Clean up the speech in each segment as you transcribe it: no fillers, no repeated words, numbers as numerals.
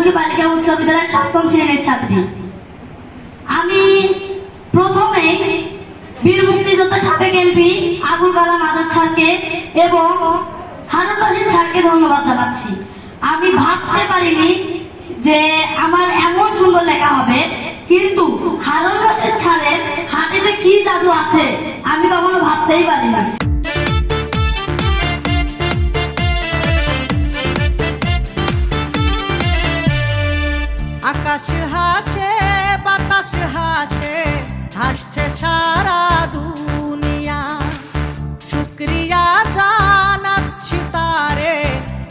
রাজমুখী বালিকা উচ্চ বিদ্যালয়ের ৭ম শ্রেণীর ছাত্রী। আমি প্রথমে বীর মুক্তিযোদ্ধা সাবেক এমপি আবুল কালাম আজাদ স্যারকে এবং হারুন রশিদ স্যারকে ধন্যবাদ জানাচ্ছি। আমি ভাবতে পারিনি যে আমার এমন সুন্দর লেখা হবে, কিন্তু হারুন রশিদ স্যারের হাতে যে কি জাদু আছে আমি কখনো ভাবতেই পারিনি। আকাশ হাসে, বাতাস হাসে, হাসছে সারা দুনিয়া। শুকরিয়া জানাচ্ছি তারে,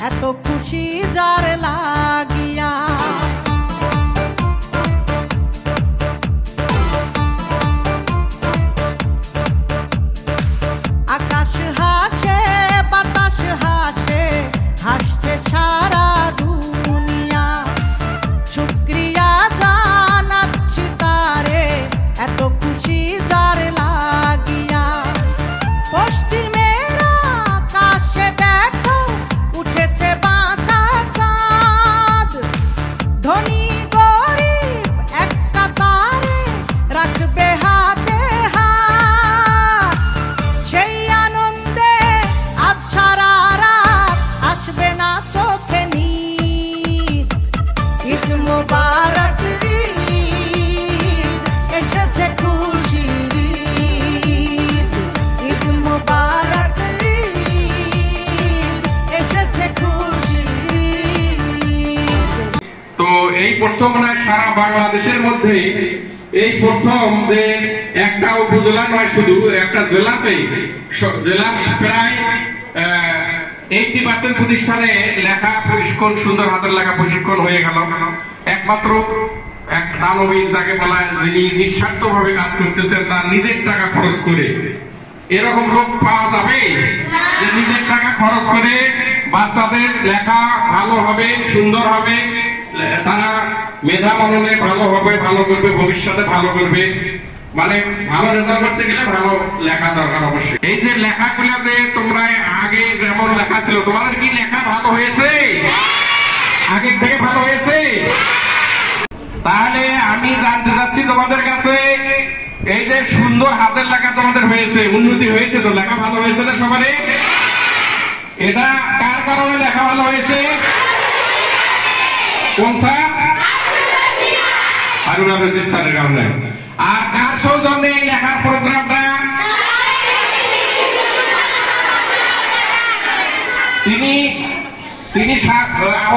এত খুশি যার লাগিয়া। আকাশ হাসে, বাতাস হাসে, হাসছে সারা দুনিয়া। শুকরিয়া জানাচ্ছি তারে, এত খুশি যার লাগিয়া। পশ্চিমের আকাশে দেখো উঠেছে বাঁকা চাঁদ। ধনী গরিব এক কাতারে রাখবে হাতে হাত। সেই আনন্দে আজ সারা রাত আসবে না চোখে নিদ। ঈদ মোবারক ঈদ, এসেছে খুশির ঈদ। ঈদ মোবারক ঈদ, এসেছে খুশির ঈদ। তো এই প্রথম না সারা বাংলাদেশের মধ্যে এই প্রথম যে একটা উপজেলা নয়, শুধু একটা জেলাতেই, জেলার প্রায় 80% প্রতিষ্ঠানে লেখা প্রশিক্ষণ, সুন্দর হাতের লেখা প্রশিক্ষণ হয়ে গেল। একমাত্র এক দানবীর যাকে বলা, যিনি নিঃস্বার্থ ভাবে কাজ করতেছেন, তার নিজের টাকা খরচ করে। এরকম লোক পাওয়া যাবে যে নিজের টাকা খরচ করে বাচ্চাদের লেখা ভালো হবে, সুন্দর হবে, তারা মেধা মননে ভালো হবে, ভালো করবে, ভবিষ্যতে ভালো করবে। মানে ভালো রেজাল্ট করতে গেলে ভালো লেখা দরকার অবশ্যই। এই যে লেখাগুলোতে তোমরা আগে যেমন লেখা ছিল, তোমাদের কি লেখা ভালো হয়েছে? আগের থেকে ভালো হয়েছে? তাহলে আমি জানতে চাচ্ছি তোমাদের কাছে, এই যে সুন্দর হাতের লেখা তোমাদের হয়েছে, উন্নতি হয়েছে তো, লেখা ভালো হয়েছে না সবারই? এটা কার কারণে লেখা ভালো হয়েছে? কোন স্যার? হারুন রশিদ স্যারের কারণে। আর কার সৌজন্যে এই লেখার প্রোগ্রামটা? তিনি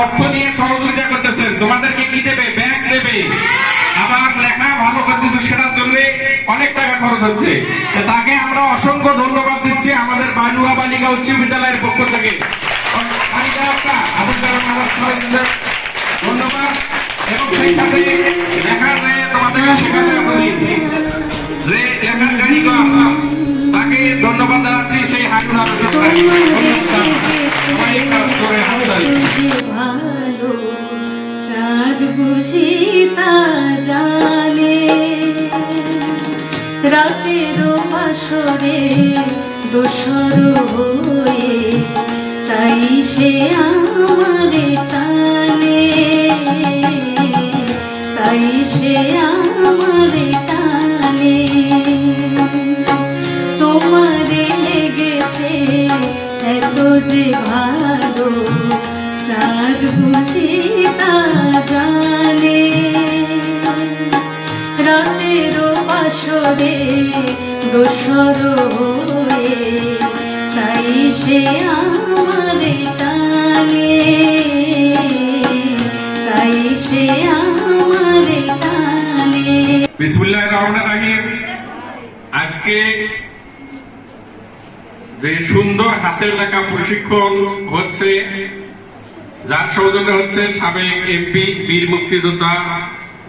অর্থ নিয়ে সহযোগিতা করতেছেন। তোমাদেরকে কি দেবে? ব্যাগ দেবে। আবার লেখা ভালো করতেছে, সেটার জন্য অনেক টাকা খরচ হচ্ছে। তাকে আমরা অসংখ্য ধন্যবাদ দিচ্ছি আমাদের বালুয়া বালিকা উচ্চ বিদ্যালয়ের পক্ষ থেকে। ধন্যবাদ। এবং সেই সাথে লেখার তোমাদের শেখাতে যে লেখার কারিগর, তাকে ধন্যবাদ জানাচ্ছি। সেই হারুন রশিদ ভালো চাঁদ বুঝি তা জানে। রাতের বাসরে দোসর হয়ে তাই সে আমারে টানে, তাই সে আমারে টানে। তোমারে লেগেছে এত যে ভালো চাঁদ বুঝি তা জানে। রাতের বাসরে দোসর হয়ে তাই সে আমারে টানে, তাই সে আমারে টানে। বিসমিল্লাহির রহমানির রহিম। আজকে যে সুন্দর হাতের লেখা প্রশিক্ষণ হচ্ছে, যার সৌজন্যে হচ্ছে সাবেক এমপি বীর মুক্তিযোদ্ধা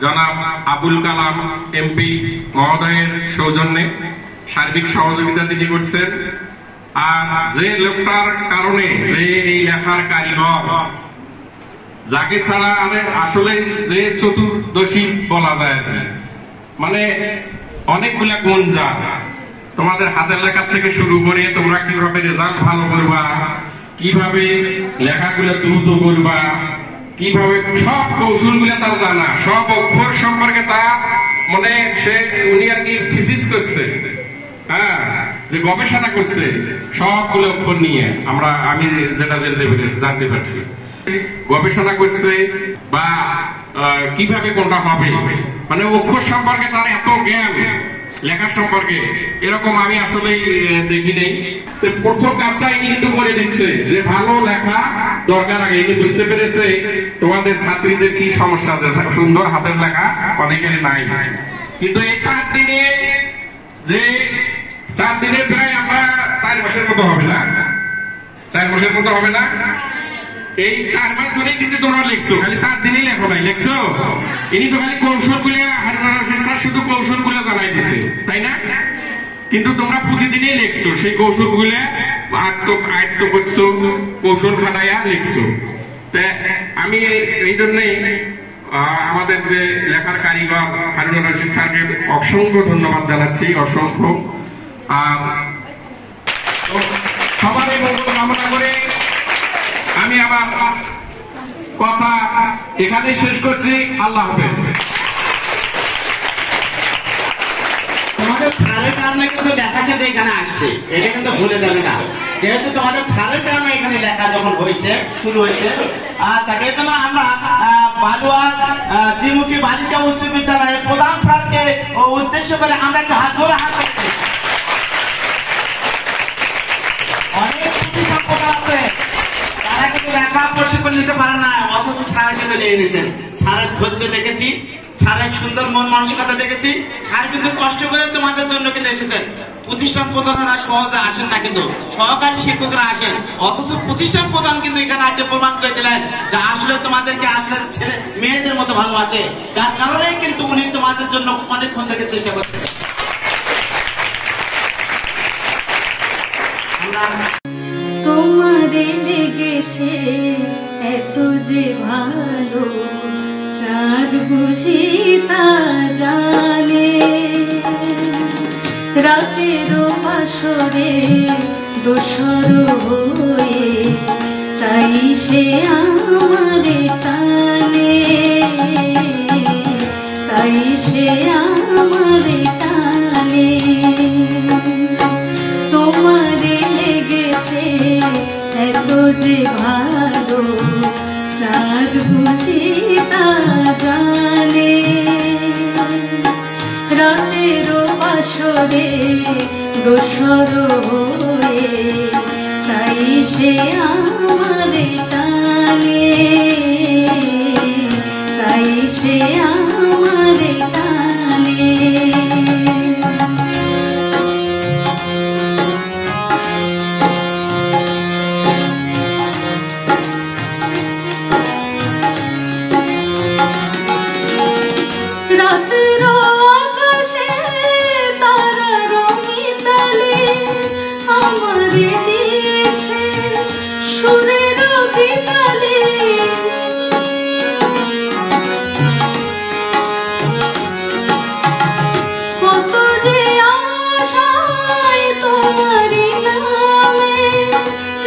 জনাব আবুল কালাম এমপি মহোদয়ের সৌজন্যে সার্বিক সহযোগিতা তিনি করছেন। আর যে লোকটার কারণে, যে এই লেখার কারিগর, যাকে ছাড়া আসলে যে চতুর্দশী বলা যায়, মানে অনেকগুলা গুণ যা তোমাদের হাতের লেখার থেকে শুরু করে তোমরা কিভাবে রেজাল্ট ভালো করবা, কিভাবে লেখাগুলো দ্রুত করবা, কিভাবে সব কৌশলগুলো তার জানা, সব অক্ষর সম্পর্কে তার মানে উনি আর কি থিসিস করছে, হ্যাঁ, যে গবেষণা করছে সবগুলো অক্ষর নিয়ে আমি যেটা জানতে পারছি, গবেষণা করছে বা কিভাবে কোনটা হবে, মানে অক্ষর সম্পর্কে তার এত জ্ঞান, লেখা সম্পর্কে এরকম আমি আসলে দেখি নেই। প্রথম কাজটা ইনি কিন্তু করে দিচ্ছে যে ভালো লেখা দরকার, আগে ইনি বুঝতে পেরেছে তোমাদের ছাত্রীদের কি সমস্যা আছে, সুন্দর হাতের লেখা অনেকের নাই। কিন্তু এই 4 দিনে যে 4 দিনে প্রায় আমরা 4 মাসের মতো হবে না, 4 মাসের মতো হবে না, এই 4 মাস ধরে কিন্তু তোমরা লিখছো, খালি 4 দিনই লেখো নাই, লিখছো। ইনি তো খালি কৌশল গুলো, হারুন রশিদ স্যার শুধু কৌশল গুলো জানাই দিছে, তাই না? কিন্তু তোমরা প্রতিদিনই লিখছো, সেই কৌশল গুলো আয়ত্ত করছো, কৌশল খাটাইয়া লিখছো। আমি এই জন্যই আমাদের যে লেখার কারিগর হারুন রশিদ স্যারকে অসংখ্য ধন্যবাদ জানাচ্ছি, অসংখ্য। সবারই মঙ্গল কামনা করে আমি আমার কথা এখানেই শেষ করছি। আল্লাহ হাফেজ। তোমাদের স্যারের কারণে কিন্তু লেখা কিন্তু এখানে আসছে, এটা কিন্তু ভুলে যাবে না। যেহেতু তোমাদের স্যারের কারণে এখানে লেখা যখন হয়েছে, শুরু হয়েছে, তাকে তো আমরা বালুয়া ত্রিমুখী বালিকা উচ্চ বিদ্যালয়ের প্রধান স্যারকে উদ্দেশ্য করে আমরা একটা হাত ধরে হাত করছি। অনেক প্রতিষ্ঠান আছে তারা কিন্তু লেখা প্রশিক্ষণ নিতে পারে না, অথচ স্যার কিন্তু নিয়ে নিয়েছেন। স্যারের ধৈর্য দেখেছি, স্যারের সুন্দর মন মানসিকতা দেখেছি। স্যার কিন্তু কষ্ট করে তোমাদের জন্য কিন্তু এসেছেন। প্রতিষ্ঠান প্রধানরা সহজে আসেন না, কিন্তু সহকারী শিক্ষকরা আসেন, অথচ প্রতিষ্ঠান প্রধান কিন্তু এখানে আসে প্রমাণ করে দিলেন যে আসলে তোমাদেরকে আসলে ছেলে মেয়েদের মতো ভালোবাসে, যার কারণেই কিন্তু উনি তোমাদের জন্য অনেকক্ষণ থেকে চেষ্টা করতেছে। তোমারে লেগেছে এত যে ভালো, চাঁদ বুঝি তা জানে। রাতেরও বাসরে দোসর হয়ে তাই সে আমারে টানে, তাই সে আমারে টানে। তোমারে লেগেছে এত যে ভালো, চাঁদ বুঝি তা জানে। রাতেরও বাসরে দোসর হয়ে তাই সে আমারে টানে, তাই সে আমারে টানে। রাতেরও আকাশে তারার মিতালে আমারে দিয়েছে সুরের বিকালে। কত যে আশায় তোমারি নামে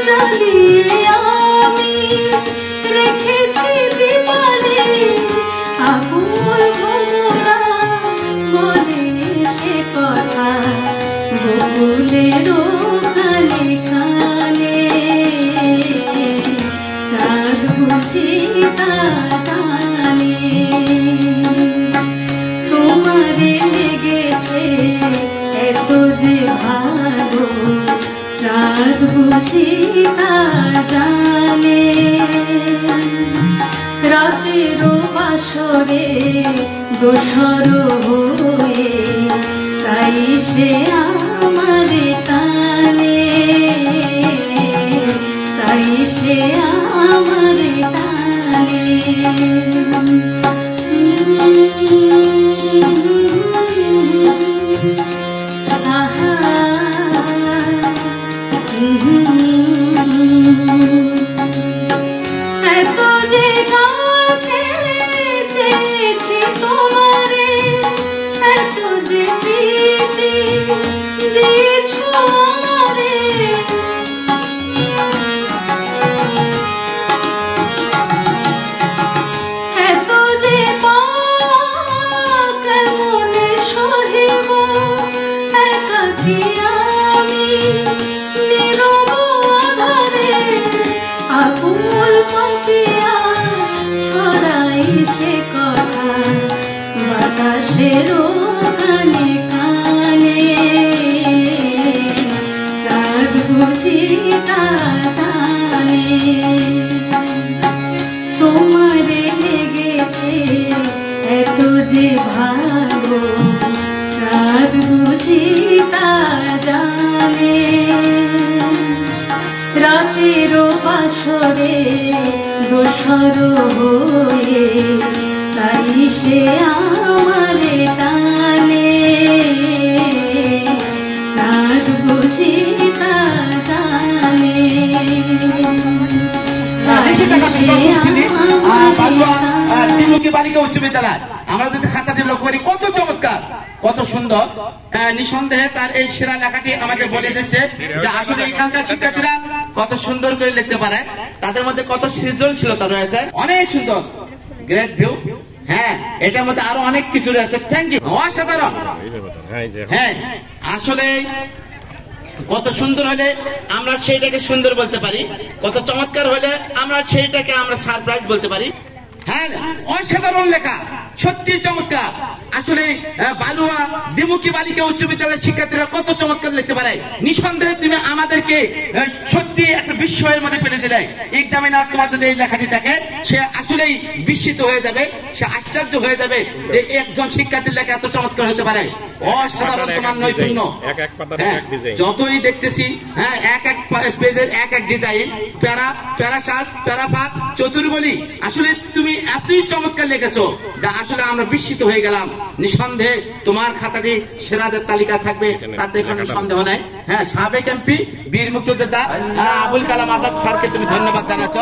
জ্বালিয়ে আমি রেখেছি দীপালে। আকুল ভোমরা বলে সে কথা বকুলেরও কানে কানে, চাঁদ বুঝি তা জানে। তোমারে লেগেছে এত যে ভালো, চাঁদ বুঝি তা জানে। রাতেরও বাসরে দোসর হয়ে তাই সে আমারে টানে, তাই সে আমারে টানে। আহা এত যে কাছে চেয়েছি তোমারে, এত যে প্রীতি দিয়েছ আমারে। করে দোসর হয়ে, তাই সে আমারে টানে, চাঁদ বুঝি তা জানে। বালিকা উচ্চ বিদ্যালয় আমরা যদি খাতাটি লক্ষ্য করি কত চমৎকার, কত সুন্দর। নিঃসন্দেহে তার এই সেরা লেখাটি আমাদের বলে দিচ্ছে যে আসলে এখানকার শিক্ষার্থীরা কত সুন্দর করে লিখতে পারে, তাদের মধ্যে কত সৃজনশীলতা রয়েছে, অনেক সুন্দর, গ্রেট ভিউ। হ্যাঁ, এটার মধ্যে আরো অনেক কিছু রয়েছে। থ্যাংক ইউ, অসাধারণ। হ্যাঁ, আসলে কত সুন্দর হলে আমরা সেইটাকে সুন্দর বলতে পারি, কত চমৎকার হলে আমরা সেইটাকে আমরা সারপ্রাইজ বলতে পারি। হ্যাঁ, অসাধারণ লেখা, সত্যি চমৎকার। আসলে বালুয়া দ্বিমুখী বালিকা উচ্চ বিদ্যালয়ের শিক্ষার্থীরা কত চমৎকার লিখতে পারে। নিঃসন্দেহে তুমি আমাদেরকে সত্যি একটা বিস্ময়ের মধ্যে ফেলে দিলে। এক্সামিনার তোমার যদি এই লেখাটি দেখে সে আসলেই বিস্মিত হয়ে যাবে, সে আশ্চর্য হয়ে যাবে যে একজন শিক্ষার্থীর লেখা এত চমৎকার হতে পারে। অসাধারণ তোমার নৈপুণ্য। যতই দেখতেছি, হ্যাঁ, এক এক পেজের এক এক ডিজাইন, প্যারা, প্যারাসাস, প্যারাফাত, চতুর্গলি, আসলে তুমি এতই চমৎকার লিখেছো যা আসলে আমরা বিস্মিত হয়ে গেলাম। নিঃসন্দেহে তোমার খাতাটি সেরাদের তালিকা থাকবে, তাতে কোনো সন্দেহ নাই। হ্যাঁ, সাবেক এমপি বীর মুক্তিযোদ্ধা আবুল কালাম আজাদ স্যারকে তুমি ধন্যবাদ জানাচ্ছ।